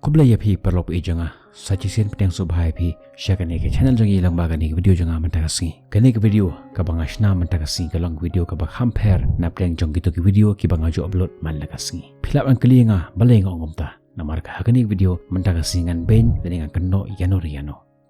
Kubla ya phi perlop e janga sajisen pedang subhai phi shakane ke channel jangi lang baga ni video janga mantagasi kane ke video ka banga shna mantagasi ka long video ka ba khamper na pedang jong gitu ke video ki banga jo upload man lagasi philap an klinga balenga ongomta namar ka hakani video mantagasi ngan ben dengan kenno yano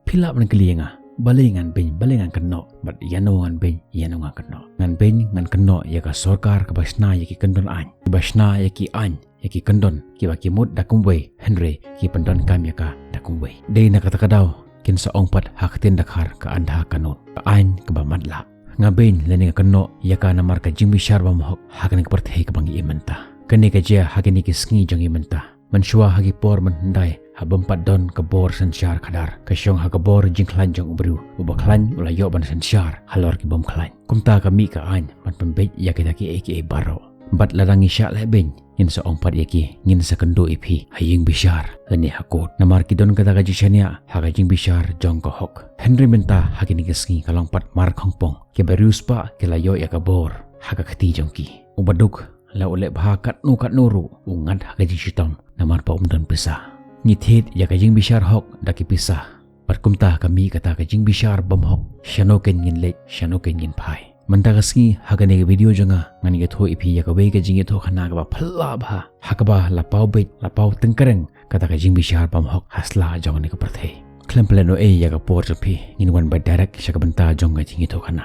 philap an klinga balengan ben balengan kenno bat yano ngan ben yano ngan ngan kenno ya ka sarkar ka basna ya ki kendon an basna ya ki an yaki kendon kiba kimut dakumwe Henry ki pendon kam yaka dakumwe dei na kata kadaw kin sa ongpat haktin dakhar ka andha kanot ka ain ka bamadla ngaben leni ka kanno yaka namar ka jingbi sharba mohok hakani ka perthei ka bangi imenta kani ka jia hakini ki sngi jong imenta manshwa hagi por mandai habampat don ka bor sanshar khadar ka syong ha ka bor jingklan jong ubru ubaklan ulayo ban sanshar halor ki bom khlan kumta ka mi ka ain man pembej yakita ki aka baro bat larangi syak leben in sa ongpat yaki ngin sa kendo ipi haying bishar lani hakot namar kidon kata gaji chania hagajing bishar jong ko hok Henry menta hagini gesngi kalongpat mar khongpong ke barius pa ke layo yakabor haga khati jongki ubaduk la ule bha kat nuru ungat hagaji chitong namar pa umdon pisa ngithit yakajing bishar hok daki pisa parkumta kami kata kajing bishar bom hok shanoken ngin le shanoken ngin phai Mantagasngi hagane video janga ngani ge tho ipi ya ka we ge jinge tho khana ka ba phalla ba hakaba la pau be la pau tengkereng kata ka jing bishar pam hok hasla jong ne ka perthe klempleno e ya ka por pi ngin wan ba direct sha ka banta jong ga jinge tho khana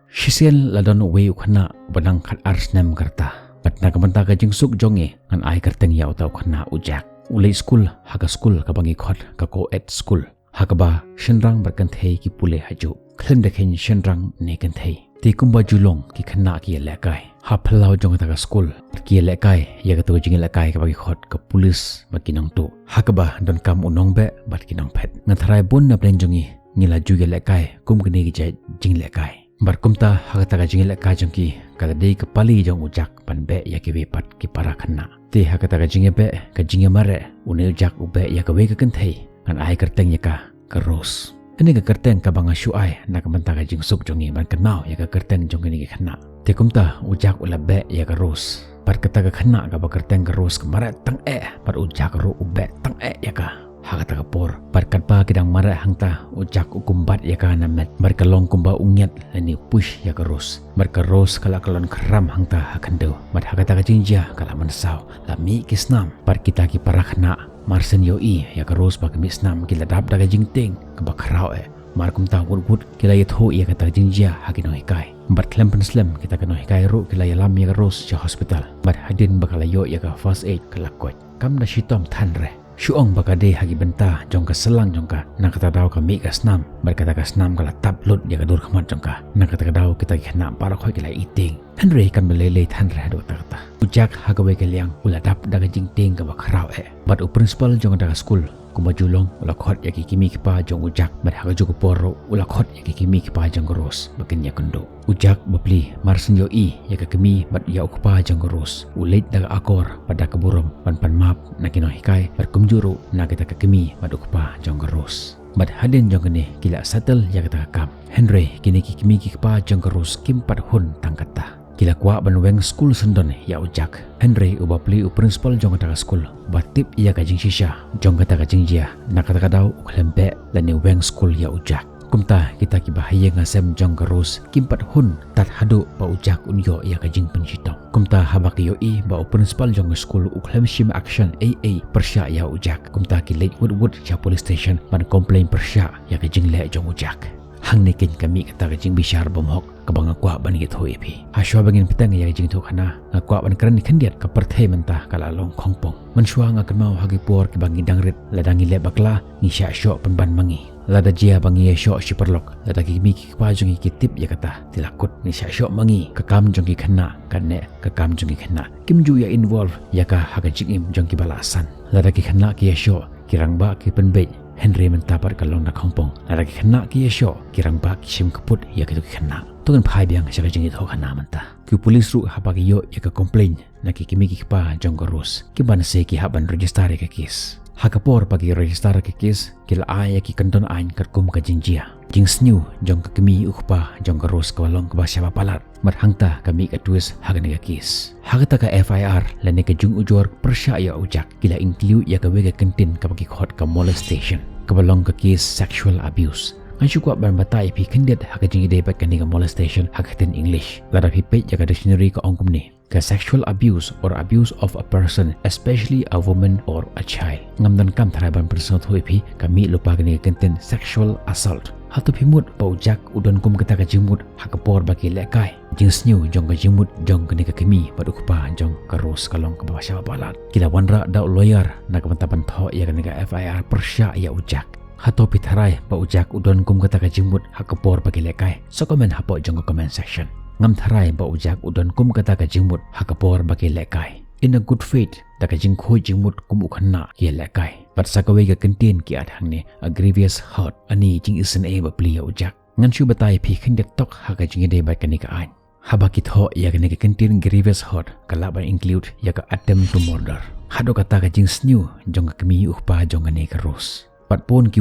shisen ladon we khana banang khat arsnam karta patna ka banta ka jing suk jonge ngan ai karteng ya utau khana ujak ulai school haga school ka bangi khot ka ko at school hakaba shenrang barkan thei ki pule haju khlem dekhin shenrang ne kan thei ti kumba julong ki khana ki lekai ha phalau jong ta ka school ki lekai ya ka to jing lekai ka bangi khot ka police ba kinong tu hakaba don kam unong be bat kinong phet ngathrai bon na plan jongi ngila ju ge lekai kum kne ki jing lekai bar kumta hagata ka jing lekai jongki kala dei ka pali jong ujak pan be ya ki we pat ki para khana te hakata ka jinge be ka jinge mare une jak ube ya ka we ka kan thei kan ai karteng ya ka ros ane ka karteng ka banga shu ai na ka manta ka jing suk jongi ban kanau ya ka karteng jong ni ka khana te kumta ujak ula be ya ka ros par kata ka khana ka ba karteng ka ros ka mare tang e par ujak ro ube tang e ya ka hakata ka por par katpa kidang mare hangta ujak ukumbat ya ka namet bar ka long kumba ungyat lani push ya ka ros bar ka ros kala kalon kram hangta hakando mat hakata ka jinja kala mansaw la mi kisnam par kita ki parakhna marsen yo I ya ka ros ba ka misnam kila dap daga jingting ka ba khrao e mar kumta gut kila yetho ya ka ta jinja hakino hikai bat klempen slam kita ka no hikai ro kila yalam ya ka ros cha hospital bat hadin bakala yo ya ka first aid kala kot kam da shitom thanre Shuong bakade hagi benta jongka selang jongka nakata daw ka mi kasnam berkata kasnam kala taplot ya kadur khamat jongka nakata daw kita khna para khoi kala iting Henry kan belele than re do takta ujak hagawe kaliang uladap daga jingting ka bakrau e bat u principal jong daga school kuma julong ula khot ya ki kimi ki pa jong ujak bat haga jugo poro ula khot ya ki kimi ki pa jong ros bakin ya kendo ujak bapli marsen yo I ya ka kimi bat ya ukpa jong ros ulet daga akor pada keburom pan map nakino hikai bat kumjuru na kita ka kimi bat ukpa jong ros bat hadin jong ne kila settle ya kata kam Henry kini ki kimi ki pa jong ros kimpat hun tangkata kila kwa banweng school sendon ya ujak Henry ubapli u principal jong kata school batip ya ka jing shisha jong kata ka jingjia nakata kadau uklembe lani weng school ya ujak kumta kita ki bahaya ngasem jong ros kimpat hun tat hadu pa ujak unyo ya ka jing penjitong kumta habak yo I ba u principal jong school uklem shim action AA persya ya ujak kumta ki late wood cha police station ban complain persya ya ka jing le jong ujak hang nekin kami kata ka jing bishar bomhok kabanga kwa ban ge thoi phi haswa bangin pitang ya jing tho khana ngakwa ban kran khandiat ka perthei mentah kala long khongpong manshwa ngakmau hagi por ki bangi dangret ladangi le bakla ni sha sho ban mangi lada jia bangi sho shiperlok lada ki mi ki pa jongi ki tip ya kata tilakut ni sha sho mangi ka kam jongi khana kanne ka kam jongi khana kimju ya involve ya ka haga jingim jongi balasan lada ki khana ki sho kirangba ki penbe Henry mentapar kalong na khongpong lada ki khana ki sho kirangba ki sim kaput ya ki khana tukan phai biang sha jingi tho khana manta ki police ru habagi yo ya ka complain na ki kimi ki pa jong ros ki ban se ki haban register ka case hakapor pagi register ka case kila ay ki kanton ain karkum ka jinjia Jing sniu jong ka kemi ukpa jong ka ros ka walong ka ba siapa palat. Mat hangta kami ka tuis haga nega kis. Haga ta ka FIR la ne ka jung ujor persya ya ujak kila include ya ka wega kentin ka bagi khot ka molestation. Ka balong ka kis sexual abuse. Ang syukwa ban batai pi kendet haga jing ide bat ka molestation haga ten English. Lara pi page ya ka dictionary ka ongkum ni. Ka sexual abuse or abuse of a person, especially a woman or a child. Ngamdan kam tharaban person thoi pi kami lupa ka kentin sexual assault. Hatu pimut pa ujak udon kum kata ka jimut hakapor bagi lekai. Jing sniu jong ka jimut jong ka kemi padukpa jong ka ros kalong ka basya balat. Kila wanra da lawyer na kamantapan tho ya ka FIR persya ya ujak. Hato pitharai pa ujak udon kum kata ka jimut hakapor bagi lekai. So comment hapo jong ka comment section. Ngam tharai ba ujak udon kum kata ka jingmut hakapor bagi lekai. In a good faith da ka jing khoi jingmut kum ukhanna ki lekai. Pat sakawe ka kentin ki athang ni a grievous hurt ani jing isen e ba pli ujak. Ngan shu batai phi khindet tok ha ka jing de ba ka ni ka an. Haba ki tho ya ka ni ka kentin grievous hurt kala ba include ya ka attempt to murder. Hado kata ka jing sniu jong ka kemi ukpa jong ani ka ros. Pat pon ki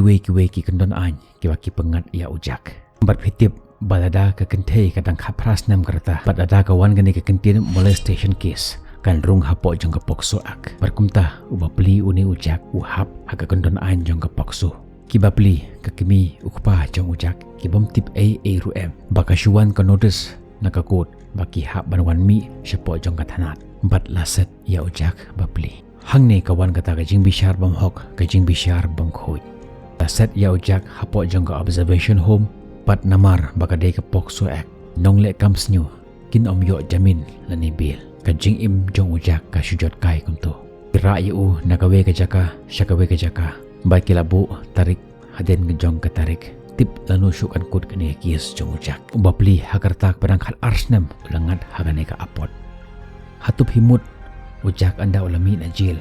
kendon an ki ba ki pengat ya ujak. Bat phitip balada ka kentei kadang khapras nam karta badada ka wan gani ka kentin molestation case kan rung hapo jong ka pokso ak barkumta uba pli uni ujak uhap haka kondon an jong ka pokso kiba pli ka kimi ukpa jong ujak kibom tip a ruem baka shuan ka notice nakakot baki hap banwan mi shapo jong ka thanat bat laset ya ujak bapli hangne ka wan kata ka jing bishar bam hok ka jing bishar bam khoi ta set ya ujak hapo jong ka observation home pat namar baka day ka pokso act nong le comes new kin yo jamin lani bil ka jing im jong ujak ka shujot kai kunto kira yu nakawe ka jaka shakawe ka jaka ba kilabu tarik haden ke jong ka tarik tip lanu syukan kut kani kies jong ujak ubapli hakartak padang khal arsnem ulangat hagane ka apot hatup himut ujak anda ulami na jil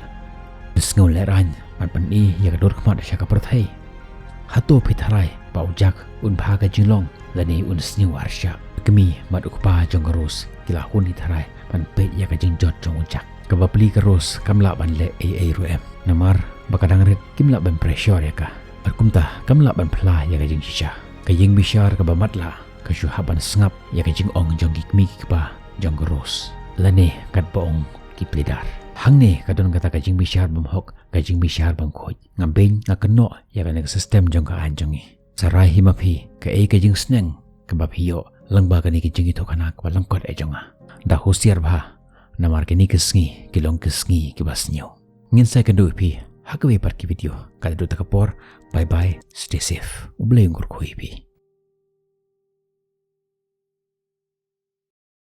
bisngau leran pat pani ya ka dor khmat shaka perthai hatu pitharai pa ujak un bhaga jinglong lani un sniu arsya kemi madukpa jong ros kila hun itharai pan pe ya ka jingjot jong ujak ka bapli ka ros kamla ban le ruem namar bakadang rit kimla ban pressure ya ka barkumta kamla ban phla ya ka jing shisha ka ying bishar ka bamatla ka shuhaban sngap ya ka jing ong jong gikmi ka jong ros lani kat boong kiplidar hangne kadon kata ka jing bishar bam hok ka jing bishar bam khoj ngambeng ngakno ya ka nek system jong ka anjongi sarai himapi ka ka jing sneng ka baphiyo langba ka ni ki jing ithokana ka langkot ejonga da hosiar bha namar ke ni kisngi kilong kisngi ki basnyo ngin sa ka do pi hakawe par ki video ka do takapor bye bye stay safe ublay ngur khoi pi